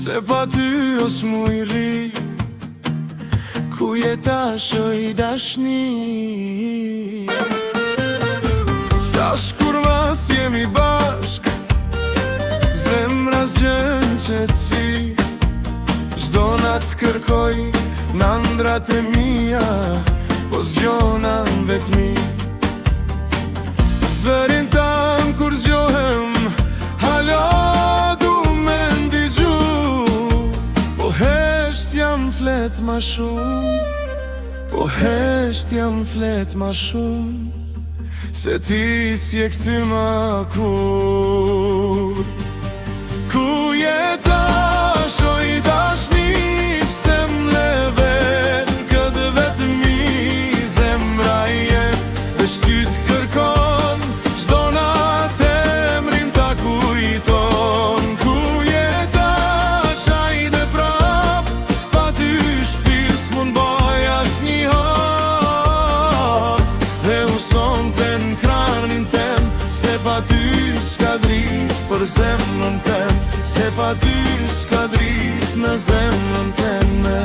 Se pa ty os mu i ri, ku jeta shoj dashni. Tash kur mas jemi bashk, zemra zgjen qetësi. Çdo nat kërkoj në ndrat e mia, po zgjona vetmi. Zërin tam kur zgjohem, hala du me ndigju. Po hesht jam flet ma shumë, po hesht jam flet ma shumë, se ti s'je këty ma kur. Ku jeta shoj dashni, pse m'levet këtë vetëmi. Zemra jem dhe shtyt kërkon, çdo nat emrin ta kujton. Ku jeta shajde prap, pa ty shpirt s'mun boj asnjëherë. Ktheu sonte n'kranin tem, se pa ty s'ka drit për zemrën tem, se pa ty s'ka drit në zemrën teme.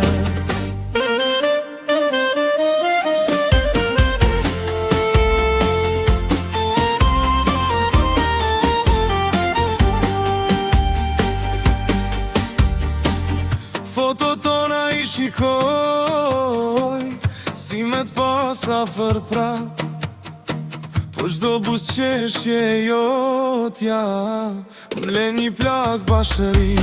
Foto tona i shikoj, si me t'pas afer prap, po çdo buzëqeshje jotja m'le një plak bashëri.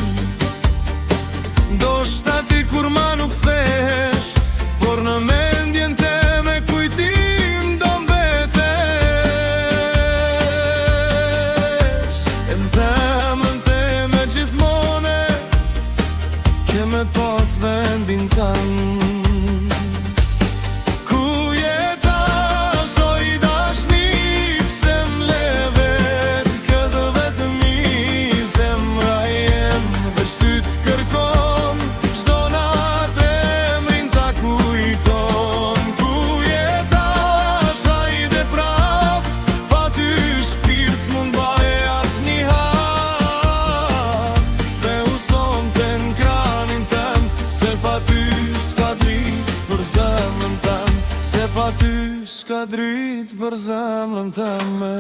Ndoshta ti kur ma nuk thesh, por në mendjen teme kujtim do mbetesh. E n'zemrën teme gjithmone ke me pas vendin tanë. Se pa ty s'ka drit për zemrën teme.